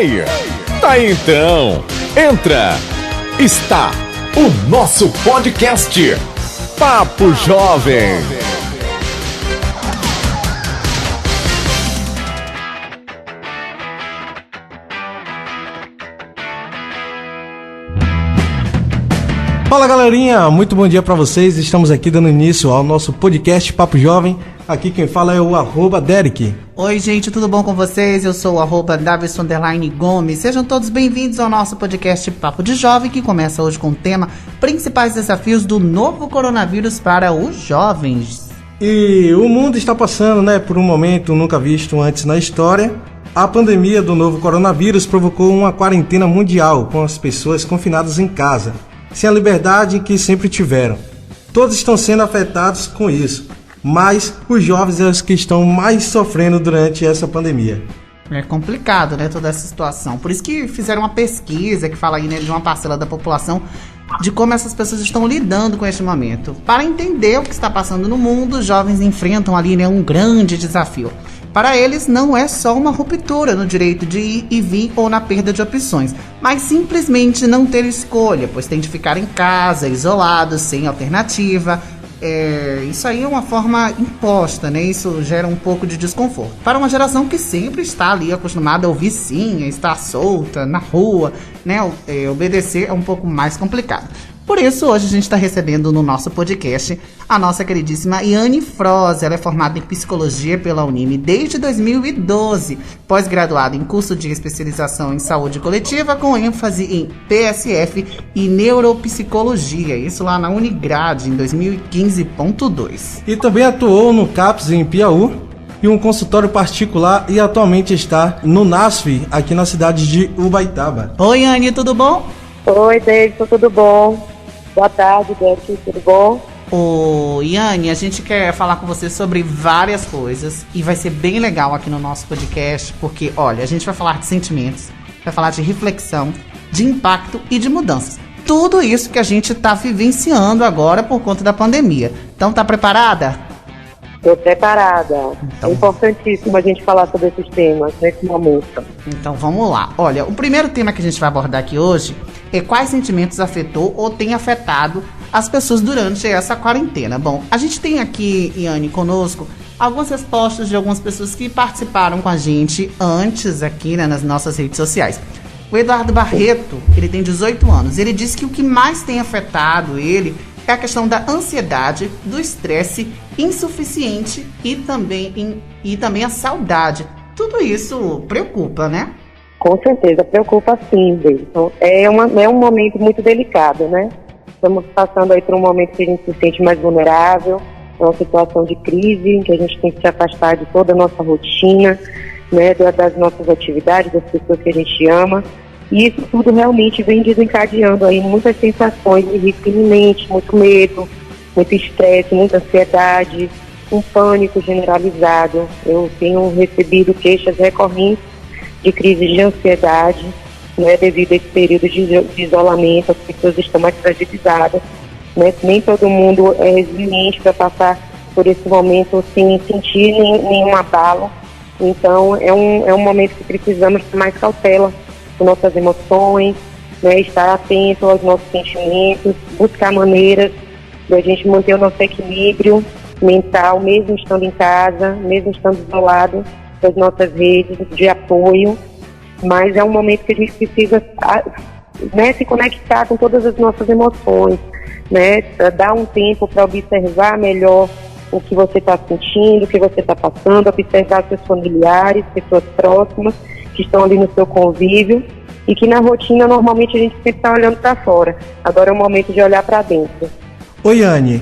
Ei, tá aí então, entra, está o nosso podcast Papo Jovem. Fala galerinha, muito bom dia pra vocês. Estamos aqui dando início ao nosso podcast Papo Jovem. Aqui quem fala é o @Derek. Oi gente, tudo bom com vocês? Eu sou o @Davidson_Gomes. Sejam todos bem-vindos ao nosso podcast Papo de Jovem, que começa hoje com o tema Principais Desafios do Novo Coronavírus para os Jovens. E o mundo está passando, por um momento nunca visto antes na história. A pandemia do novo coronavírus provocou uma quarentena mundial, com as pessoas confinadas em casa, sem a liberdade que sempre tiveram. Todos estão sendo afetados com isso, mas os jovens são os que estão mais sofrendo durante essa pandemia. É complicado, toda essa situação. Por isso que fizeram uma pesquisa que fala aí, de uma parcela da população, de como essas pessoas estão lidando com este momento. Para entender o que está passando no mundo, os jovens enfrentam ali, um grande desafio. Para eles, não é só uma ruptura no direito de ir e vir ou na perda de opções, mas simplesmente não ter escolha, pois tem de ficar em casa, isolados, sem alternativa. Isso aí é uma forma imposta, Isso gera um pouco de desconforto. Para uma geração que sempre está ali acostumada a ouvir sim, a estar solta, na rua, obedecer é um pouco mais complicado. Por isso, hoje a gente está recebendo no nosso podcast a nossa queridíssima Yane Froz. Ela é formada em Psicologia pela Unime desde 2012, pós-graduada em curso de especialização em Saúde Coletiva, com ênfase em PSF e Neuropsicologia, isso lá na Unigrade, em 2015.2. E também atuou no CAPS em Piauí, e um consultório particular, e atualmente está no NASF, aqui na cidade de Ubaitaba. Oi, Yane, tudo bom? Oi, Davidson, tudo bom? Boa tarde, Derek, tudo bom? Ô, Yane, a gente quer falar com você sobre várias coisas e vai ser bem legal aqui no nosso podcast, porque, olha, a gente vai falar de sentimentos, vai falar de reflexão, de impacto e de mudanças. Tudo isso que a gente tá vivenciando agora por conta da pandemia. Então, tá preparada? Estou preparada. Então, é importantíssimo a gente falar sobre esses temas nesse momento. Então, vamos lá. Olha, o primeiro tema que a gente vai abordar aqui hoje é quais sentimentos afetou ou tem afetado as pessoas durante essa quarentena. Bom, a gente tem aqui, Yane, conosco, algumas respostas de algumas pessoas que participaram com a gente antes aqui, nas nossas redes sociais. O Eduardo Barreto, ele tem 18 anos. Ele disse que o que mais tem afetado ele é a questão da ansiedade, do estresse insuficiente e também a saudade. Tudo isso preocupa, né? Com certeza, preocupa sim, Davidson. É um momento muito delicado, Estamos passando aí por um momento que a gente se sente mais vulnerável, é uma situação de crise, em que a gente tem que se afastar de toda a nossa rotina, das nossas atividades, das pessoas que a gente ama. E isso tudo realmente vem desencadeando aí muitas sensações de risco iminente, muito medo, muito estresse, muita ansiedade, um pânico generalizado. Eu tenho recebido queixas recorrentes de crises de ansiedade, devido a esse período de isolamento. As pessoas estão mais fragilizadas, Nem todo mundo é resiliente para passar por esse momento sem sentir nenhum abalo. Então, é um momento que precisamos ter mais cautela com nossas emoções, estar atento aos nossos sentimentos, buscar maneiras de a gente manter o nosso equilíbrio mental, mesmo estando em casa, mesmo estando isolado das nossas redes de apoio. Mas é um momento que a gente precisa se conectar com todas as nossas emoções, dar um tempo para observar melhor o que você está sentindo, o que você está passando, observar seus familiares, pessoas próximas que estão ali no seu convívio, e que na rotina normalmente a gente sempre está olhando para fora. Agora é o momento de olhar para dentro. Oi, Yane,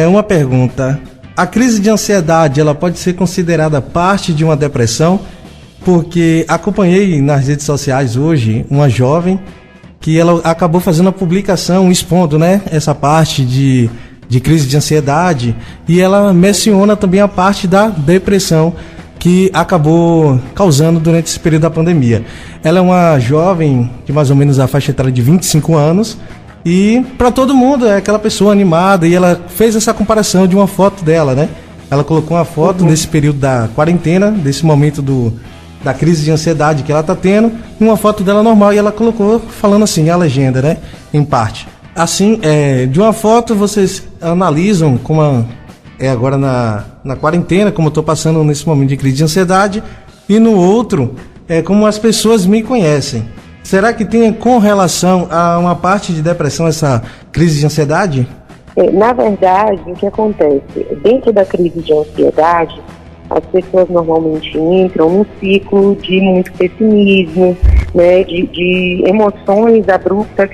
uma pergunta. A crise de ansiedade, ela pode ser considerada parte de uma depressão? Porque acompanhei nas redes sociais hoje uma jovem que ela acabou fazendo a publicação expondo, essa parte de crise de ansiedade, e ela menciona também a parte da depressão que acabou causando durante esse período da pandemia. Ela é uma jovem de mais ou menos a faixa etária de 25 anos, e para todo mundo é aquela pessoa animada, e ela fez essa comparação de uma foto dela, Ela colocou uma foto desse período da quarentena, desse momento da crise de ansiedade que ela está tendo, em uma foto dela normal, e ela colocou falando assim, a legenda, né, em parte. Assim, de uma foto vocês analisam como agora na quarentena, como eu estou passando nesse momento de crise de ansiedade, e no outro, como as pessoas me conhecem. Será que tem com relação a uma parte de depressão essa crise de ansiedade? Na verdade, o que acontece? Dentro da crise de ansiedade, as pessoas normalmente entram num ciclo de muito pessimismo, né, de emoções abruptas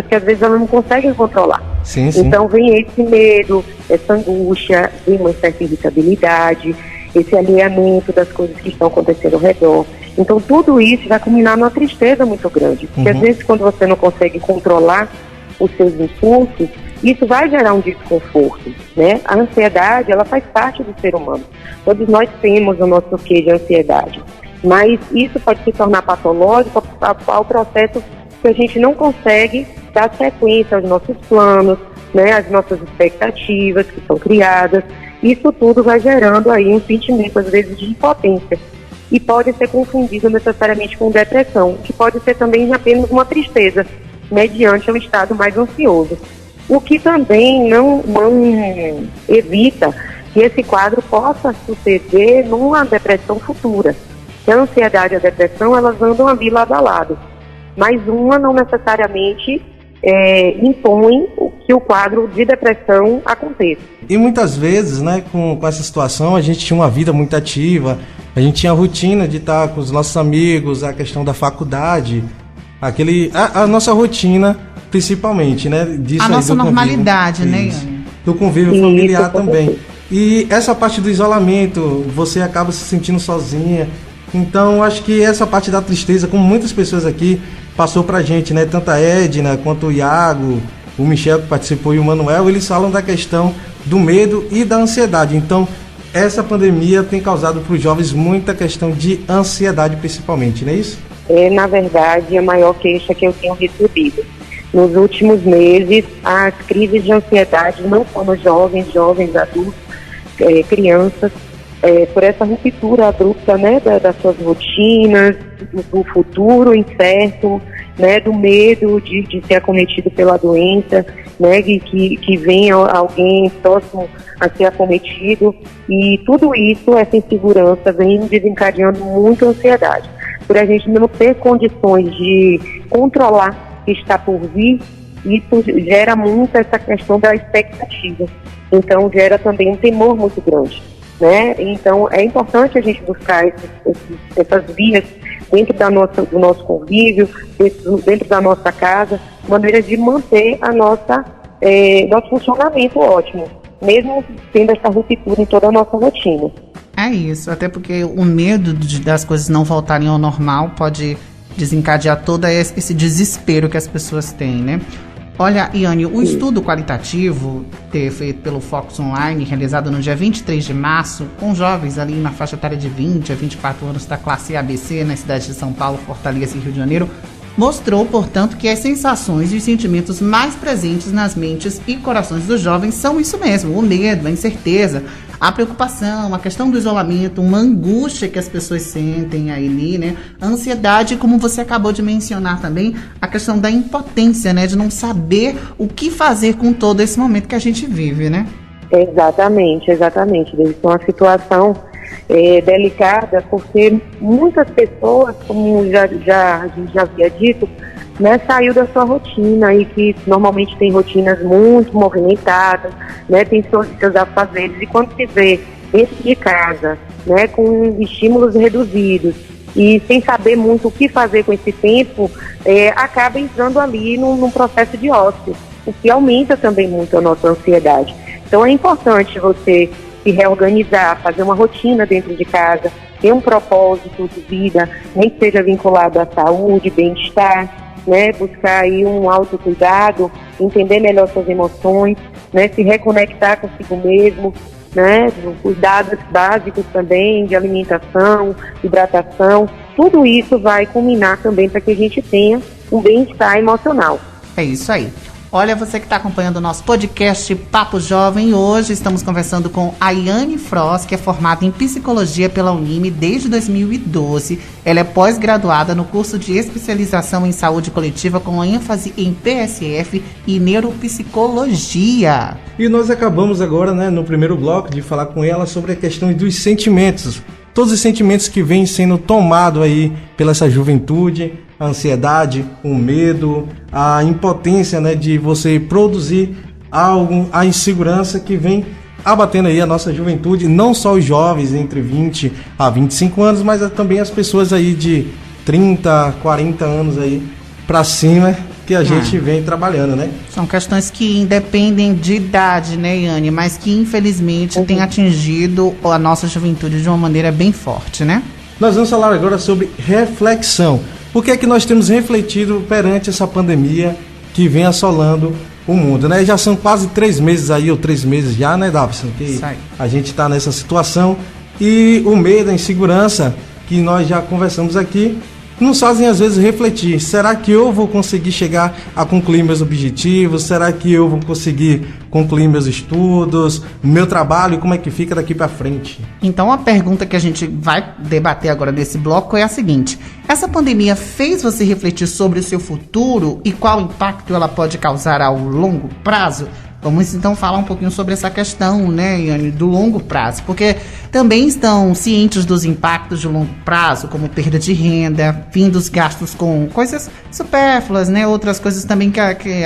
que às vezes elas não conseguem controlar. Sim, sim. Então vem esse medo, essa angústia, vem uma certa irritabilidade, esse alheamento das coisas que estão acontecendo ao redor. Então tudo isso vai culminar numa tristeza muito grande, porque às vezes quando você não consegue controlar os seus impulsos, isso vai gerar um desconforto, né? A ansiedade, ela faz parte do ser humano. Todos nós temos o nosso quê de ansiedade, mas isso pode se tornar patológico ao processo que a gente não consegue dar sequência aos nossos planos, né? Às nossas expectativas que são criadas. Isso tudo vai gerando aí um sentimento, às vezes, de impotência. E pode ser confundido necessariamente com depressão, que pode ser também apenas uma tristeza, mediante um estado mais ansioso. O que também não evita que esse quadro possa suceder numa depressão futura. Que a ansiedade e a depressão, elas andam ali lado a lado. Mas uma não necessariamente impõe que o quadro de depressão aconteça. E muitas vezes, né, com essa situação, a gente tinha uma vida muito ativa, a gente tinha a rotina de estar com os nossos amigos, a questão da faculdade, a nossa rotina, principalmente, né? Disso a nossa normalidade, convívio, né, Iane? Do convívio familiar também. E essa parte do isolamento, você acaba se sentindo sozinha. Então, acho que essa parte da tristeza, como muitas pessoas aqui passou pra gente, né? Tanto a Edna quanto o Iago, o Michel que participou e o Manuel, eles falam da questão do medo e da ansiedade. Então, essa pandemia tem causado para os jovens muita questão de ansiedade, principalmente, não é isso? Na verdade, a maior queixa que eu tenho recebido. Nos últimos meses, as crises de ansiedade, não só nos jovens, adultos, crianças, por essa ruptura abrupta, né, das suas rotinas, do futuro incerto, né, do medo de ser acometido pela doença, né, que venha alguém próximo a ser acometido, e tudo isso, essa insegurança, vem desencadeando muita ansiedade. Por a gente não ter condições de controlar o que está por vir, isso gera muito essa questão da expectativa. Então, gera também um temor muito grande, né? Então, é importante a gente buscar essas vias dentro do nosso convívio, dentro da nossa casa, maneiras de manter nosso funcionamento ótimo, mesmo tendo essa ruptura em toda a nossa rotina. É isso, até porque o medo das coisas não voltarem ao normal pode desencadear todo esse desespero que as pessoas têm, né? Olha, Iane, o estudo qualitativo feito pelo Focus Online, realizado no dia 23 de março, com jovens ali na faixa etária de 20 a 24 anos da classe ABC, nas cidades de São Paulo, Fortaleza e Rio de Janeiro, mostrou, portanto, que as sensações e os sentimentos mais presentes nas mentes e corações dos jovens são isso mesmo: o medo, a incerteza, a preocupação, a questão do isolamento, uma angústia que as pessoas sentem ali, né? A ansiedade, como você acabou de mencionar também, a questão da impotência, né? De não saber o que fazer com todo esse momento que a gente vive, né? Exatamente. Isso é uma situação delicada, porque muitas pessoas, como a gente já havia dito, né, saiu da sua rotina, e que normalmente tem rotinas muito movimentadas, né, tem seus afazeres, e quando se vê dentro de casa, né, com estímulos reduzidos e sem saber muito o que fazer com esse tempo, acaba entrando ali num processo de ócio, o que aumenta também muito a nossa ansiedade. Então é importante você se reorganizar, fazer uma rotina dentro de casa, ter um propósito de vida, nem que seja vinculado à saúde, bem-estar, né, buscar aí um autocuidado, entender melhor suas emoções, né, se reconectar consigo mesmo, né, cuidados básicos também de alimentação, hidratação, tudo isso vai culminar também para que a gente tenha um bem-estar emocional. É isso aí. Olha, você que está acompanhando o nosso podcast Papo Jovem, hoje estamos conversando com a Yane Frost, que é formada em Psicologia pela Unime desde 2012. Ela é pós-graduada no curso de especialização em saúde coletiva com ênfase em PSF e neuropsicologia. E nós acabamos agora, no primeiro bloco, de falar com ela sobre a questão dos sentimentos. Todos os sentimentos que vêm sendo tomados aí pela essa juventude, a ansiedade, o medo, a impotência, de você produzir algo, a insegurança que vem abatendo aí a nossa juventude, não só os jovens entre 20 a 25 anos, mas também as pessoas aí de 30, 40 anos aí para cima, que a gente vem trabalhando, São questões que independem de idade, Yane, mas que infelizmente têm atingido a nossa juventude de uma maneira bem forte, Nós vamos falar agora sobre reflexão. O que é que nós temos refletido perante essa pandemia que vem assolando o mundo, Já são quase 3 meses aí, ou 3 meses já, Davison, que a gente está nessa situação. E o medo, a insegurança, que nós já conversamos aqui, nos fazem às vezes refletir: será que eu vou conseguir chegar a concluir meus objetivos? Será que eu vou conseguir concluir meus estudos, meu trabalho? Como é que fica daqui para frente? Então a pergunta que a gente vai debater agora nesse bloco é a seguinte: essa pandemia fez você refletir sobre o seu futuro e qual impacto ela pode causar ao longo prazo? Vamos então falar um pouquinho sobre essa questão, Yane, do longo prazo, porque também estão cientes dos impactos de longo prazo, como perda de renda, fim dos gastos com coisas supérfluas, outras coisas também que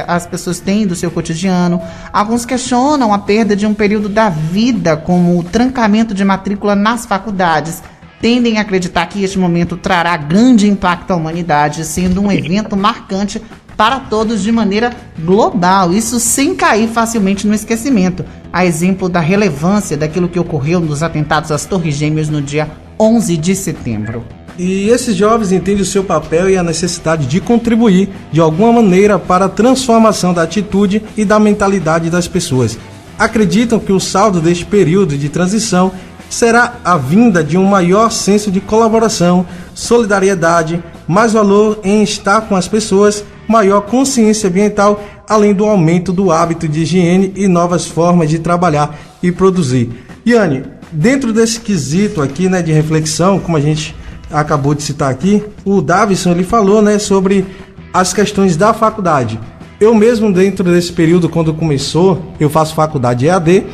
as pessoas têm do seu cotidiano. Alguns questionam a perda de um período da vida, como o trancamento de matrícula nas faculdades. Tendem a acreditar que este momento trará grande impacto à humanidade, sendo um evento marcante para todos de maneira global, isso sem cair facilmente no esquecimento. A exemplo da relevância daquilo que ocorreu nos atentados às Torres Gêmeas no dia 11 de setembro. E esses jovens entendem o seu papel e a necessidade de contribuir de alguma maneira para a transformação da atitude e da mentalidade das pessoas. Acreditam que o saldo deste período de transição será a vinda de um maior senso de colaboração, solidariedade, mais valor em estar com as pessoas, maior consciência ambiental, além do aumento do hábito de higiene e novas formas de trabalhar e produzir. Yane, dentro desse quesito aqui, de reflexão, como a gente acabou de citar aqui, o Davison, ele falou, sobre as questões da faculdade. Eu mesmo, dentro desse período, quando começou, eu faço faculdade EAD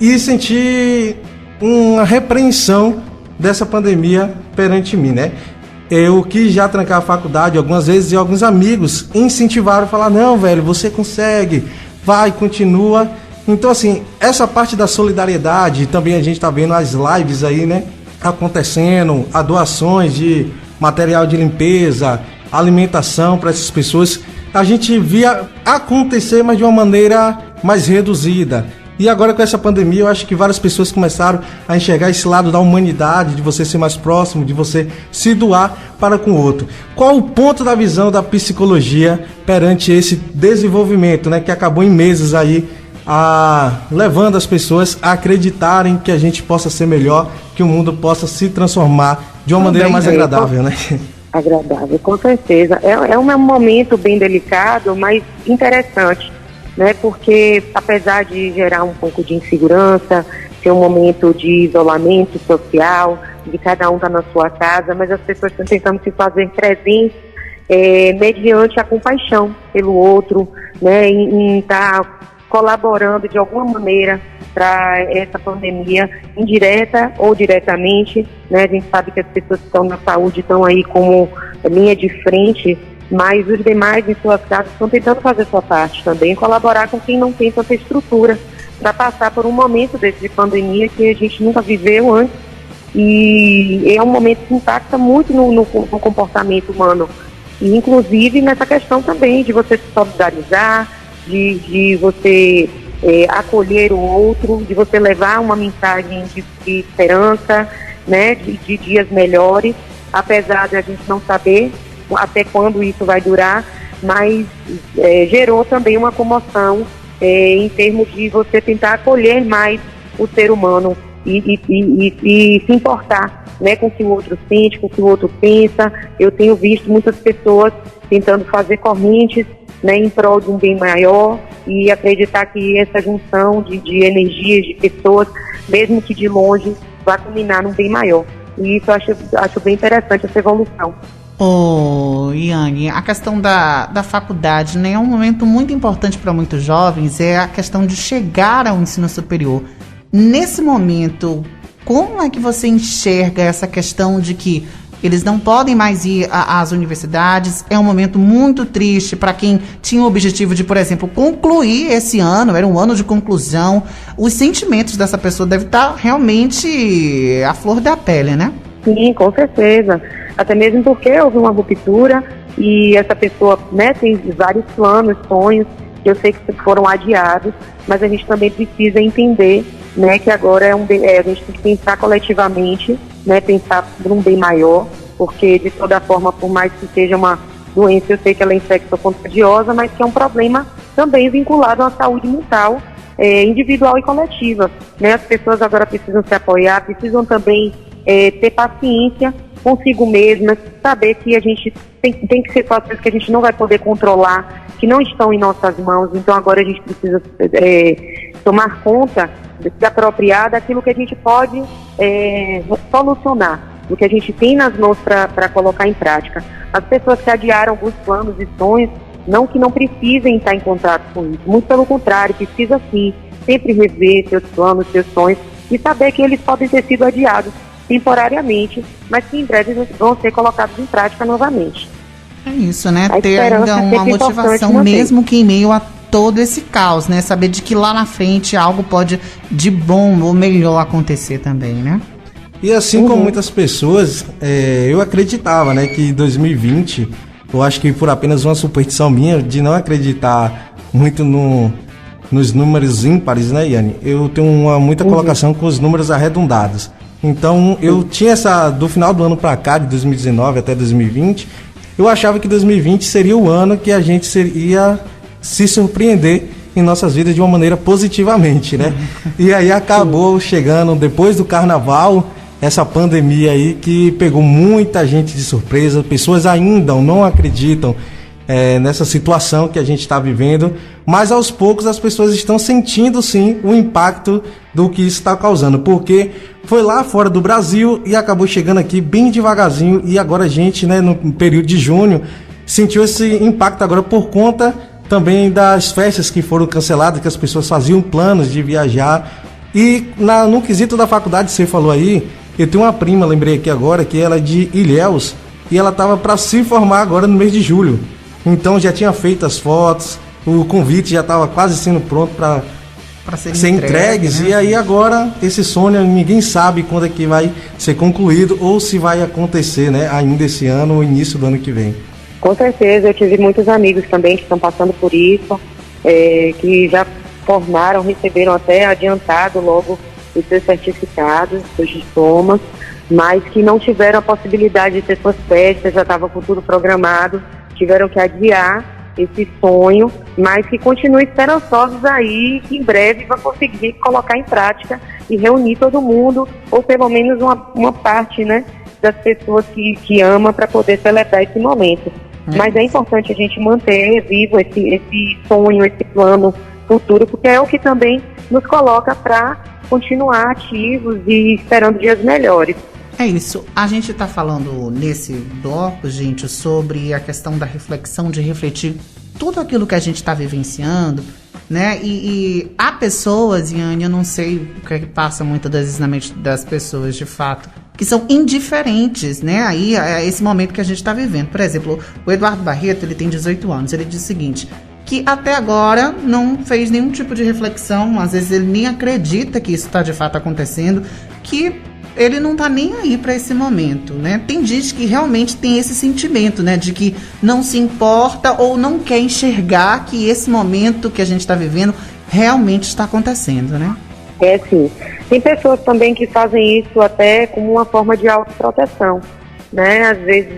e senti uma repreensão dessa pandemia perante mim, Eu quis já trancar a faculdade algumas vezes e alguns amigos incentivaram a falar: não, velho, você consegue, vai, continua. Então, assim, essa parte da solidariedade, também a gente está vendo as lives aí, acontecendo, a doações de material de limpeza, alimentação para essas pessoas, a gente via acontecer, mas de uma maneira mais reduzida. E agora com essa pandemia, eu acho que várias pessoas começaram a enxergar esse lado da humanidade, de você ser mais próximo, de você se doar para com o outro. Qual o ponto da visão da psicologia perante esse desenvolvimento, que acabou em meses aí, levando as pessoas a acreditarem que a gente possa ser melhor, que o mundo possa se transformar de uma maneira mais agradável, Agradável, com certeza. É um momento bem delicado, mas interessante. Porque apesar de gerar um pouco de insegurança, ser um momento de isolamento social, de cada um estar na sua casa, mas as pessoas estão tentando se fazer presentes mediante a compaixão pelo outro, em estar colaborando de alguma maneira para essa pandemia, indireta ou diretamente, A gente sabe que as pessoas que estão na saúde estão aí como linha de frente, mas os demais em suas casas estão tentando fazer sua parte também, colaborar com quem não tem tanta estrutura para passar por um momento desse de pandemia que a gente nunca viveu antes, e é um momento que impacta muito no comportamento humano, e inclusive nessa questão também de você se solidarizar, de você acolher o outro, de você levar uma mensagem de esperança, de dias melhores, apesar de a gente não saber até quando isso vai durar, mas gerou também uma comoção em termos de você tentar acolher mais o ser humano e se importar com o que o outro sente, com o que o outro pensa. Eu tenho visto muitas pessoas tentando fazer correntes né, em prol de um bem maior, e acreditar que essa junção de energias, de pessoas, mesmo que de longe, vai culminar num bem maior. E isso eu acho bem interessante, essa evolução. Iane, a questão da faculdade, né, é um momento muito importante para muitos jovens, é a questão de chegar ao ensino superior. Nesse momento, como é que você enxerga essa questão de que eles não podem mais ir às universidades? É um momento muito triste para quem tinha o objetivo de, por exemplo, concluir esse ano, era um ano de conclusão. Os sentimentos dessa pessoa devem estar realmente à flor da pele, né? Sim, com certeza. Até mesmo porque houve uma ruptura e essa pessoa, né, tem vários planos, sonhos, que eu sei que foram adiados, mas a gente também precisa entender, né, que agora a gente tem que pensar coletivamente, né, pensar por um bem maior, porque de toda forma, por mais que seja uma doença, eu sei que ela é infecto-contagiosa, mas que é um problema também vinculado à saúde mental, individual e coletiva, né? As pessoas agora precisam se apoiar, precisam também ter paciência consigo mesmas, saber que a gente tem que ser situações que a gente não vai poder controlar, que não estão em nossas mãos, então agora a gente precisa tomar conta, se apropriar daquilo que a gente pode solucionar, do que a gente tem nas mãos para colocar em prática. As pessoas que adiaram alguns planos e sonhos, não que não precisem estar em contato com isso, muito pelo contrário, precisa sim sempre rever seus planos, seus sonhos e saber que eles podem ter sido adiados temporariamente, mas que em breve vão ser colocados em prática novamente. É isso, né? Ter ainda uma motivação, mesmo que em meio a todo esse caos, né? Saber de que lá na frente algo pode de bom ou melhor acontecer também, né? E assim como muitas pessoas, eu acreditava, né, que 2020, eu acho que por apenas uma superstição minha de não acreditar muito nos números ímpares, né, Iane? Eu tenho muita colocação com os números arredondados. Então, eu tinha do final do ano para cá, de 2019 até 2020, eu achava que 2020 seria o ano que a gente ia se surpreender em nossas vidas de uma maneira positivamente, né? E aí acabou chegando, depois do carnaval, essa pandemia aí que pegou muita gente de surpresa, pessoas ainda não acreditam nessa situação que a gente está vivendo, mas aos poucos as pessoas estão sentindo sim o impacto do que isso está causando, porque foi lá fora do Brasil e acabou chegando aqui bem devagarzinho, e agora a gente, né, no período de junho, sentiu esse impacto agora por conta também das festas que foram canceladas, que as pessoas faziam planos de viajar. E no quesito da faculdade, você falou aí, eu tenho uma prima, lembrei aqui agora, que ela é de Ilhéus, e ela estava para se formar agora no mês de julho. Então já tinha feito as fotos, o convite já estava quase sendo pronto para ser entregues, né? E aí agora esse sonho ninguém sabe quando é que vai ser concluído ou se vai acontecer, né, ainda esse ano ou início do ano que vem. Com certeza, eu tive muitos amigos também que estão passando por isso, que já formaram, receberam até adiantado logo os seus certificados, seus diplomas, mas que não tiveram a possibilidade de ter suas festas, já estava com tudo programado, tiveram que adiar esse sonho, mas que continuem esperançosos aí, que em breve vão conseguir colocar em prática e reunir todo mundo, ou pelo menos uma parte, né, das pessoas que ama, para poder celebrar esse momento. Mas é importante a gente manter vivo esse sonho, esse plano futuro, porque é o que também nos coloca para continuar ativos e esperando dias melhores. É isso. A gente está falando nesse bloco, gente, sobre a questão da reflexão, de refletir tudo aquilo que a gente está vivenciando, né? E há pessoas, Iane, eu não sei o que passa muitas das vezes na mente das pessoas, de fato, que são indiferentes, né? Aí é esse momento que a gente está vivendo. Por exemplo, o Eduardo Barreto, ele tem 18 anos, ele diz o seguinte, que até agora não fez nenhum tipo de reflexão, às vezes ele nem acredita que isso está de fato acontecendo, que ele não tá nem aí para esse momento, né? Tem gente que realmente tem esse sentimento, né? De que não se importa ou não quer enxergar que esse momento que a gente está vivendo realmente está acontecendo, né? É, sim. Tem pessoas também que fazem isso até como uma forma de autoproteção, né? Às vezes,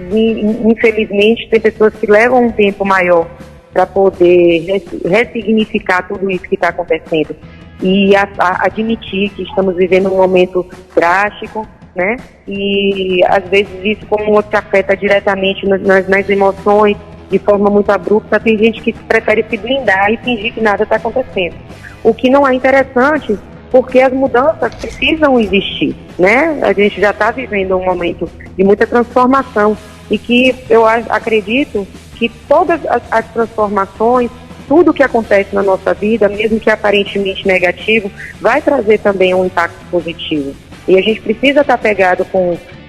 infelizmente, tem pessoas que levam um tempo maior para poder ressignificar tudo isso que está acontecendo e admitir que estamos vivendo um momento drástico, né? E às vezes isso como te afeta diretamente nas emoções, de forma muito abrupta, tem gente que prefere se blindar e fingir que nada está acontecendo. O que não é interessante, porque as mudanças precisam existir, né? A gente já está vivendo um momento de muita transformação e que eu acredito que todas as transformações, tudo que acontece na nossa vida, mesmo que aparentemente negativo, vai trazer também um impacto positivo. E a gente precisa estar pegado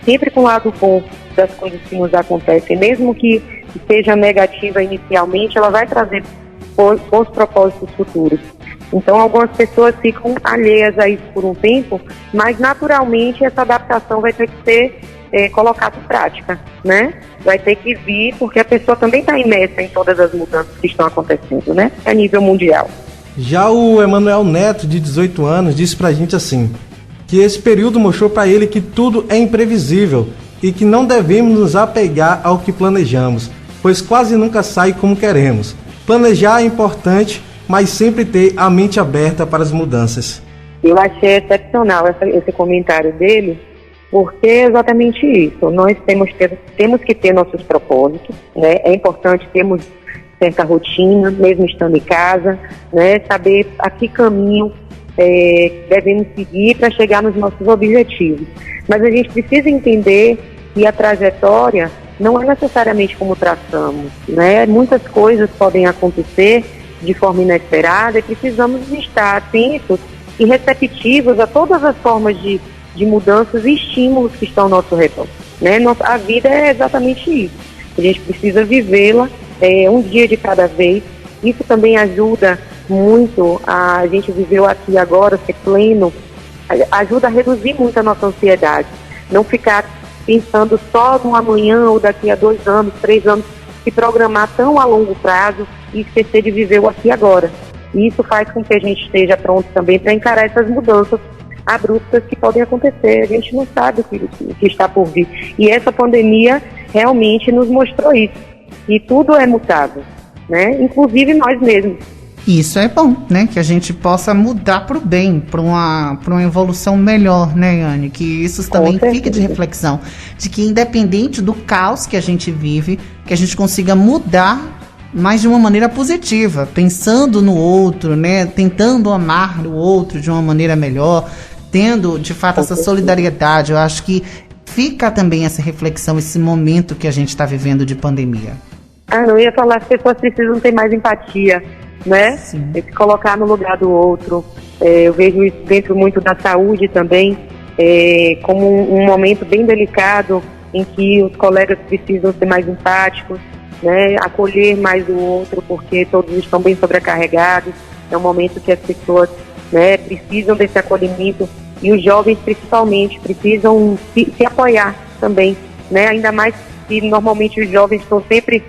sempre com o lado bom das coisas que nos acontecem, mesmo que seja negativa inicialmente, ela vai trazer bons propósitos futuros. Então, algumas pessoas ficam alheias a isso por um tempo, mas naturalmente essa adaptação vai ter que ser colocada em prática, né? Vai ter que vir, porque a pessoa também está imersa em todas as mudanças que estão acontecendo, né? A nível mundial. Já o Emanuel Neto, de 18 anos, disse pra gente assim, que esse período mostrou para ele que tudo é imprevisível e que não devemos nos apegar ao que planejamos, pois quase nunca sai como queremos. Planejar é importante, mas sempre ter a mente aberta para as mudanças. Eu achei excepcional esse comentário dele, porque é exatamente isso. Nós temos que ter nossos propósitos, né? É importante termos certa rotina, mesmo estando em casa, né? Saber a que caminho devemos seguir para chegar nos nossos objetivos. Mas a gente precisa entender que a trajetória não é necessariamente como traçamos, né? Muitas coisas podem acontecer de forma inesperada e precisamos estar atentos e receptivos a todas as formas de mudanças e estímulos que estão ao nosso redor, né? A vida é exatamente isso. A gente precisa vivê-la um dia de cada vez. Isso também ajuda muito a gente viver o aqui e agora, ser pleno, ajuda a reduzir muito a nossa ansiedade. Não ficar pensando só no amanhã ou daqui a 2 anos, 3 anos, se programar tão a longo prazo e esquecer de viver o aqui e agora. E isso faz com que a gente esteja pronto também para encarar essas mudanças abruptas que podem acontecer. A gente não sabe o que está por vir. E essa pandemia realmente nos mostrou isso. E tudo é mutável, né? Inclusive nós mesmos. Isso é bom, né? Que a gente possa mudar para o bem, para uma evolução melhor, né, Yane? Que isso também fique de reflexão. De que independente do caos que a gente vive, que a gente consiga mudar, mas de uma maneira positiva, pensando no outro, né? Tentando amar o outro de uma maneira melhor, tendo, de fato, essa solidariedade. Eu acho que fica também essa reflexão, esse momento que a gente está vivendo de pandemia. Não ia falar, as pessoas precisam ter mais empatia, né? Se colocar no lugar do outro. Eu vejo isso dentro muito da saúde também, como um momento bem delicado em que os colegas precisam ser mais empáticos, né? Acolher mais o outro, porque todos estão bem sobrecarregados. É um momento que as pessoas, né, precisam desse acolhimento, e os jovens principalmente precisam se apoiar também, né? Ainda mais que normalmente os jovens estão sempre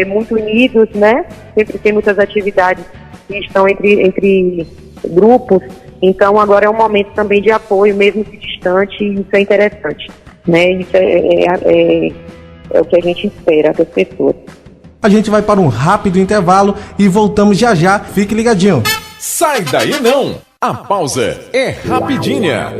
muito unidos, né? Sempre tem muitas atividades que estão entre grupos. Então agora é um momento também de apoio, mesmo que distante, e isso é interessante, né? Isso é o que a gente espera das pessoas. A gente vai para um rápido intervalo e voltamos já já. Fique ligadinho. Sai daí não! A pausa é rapidinha.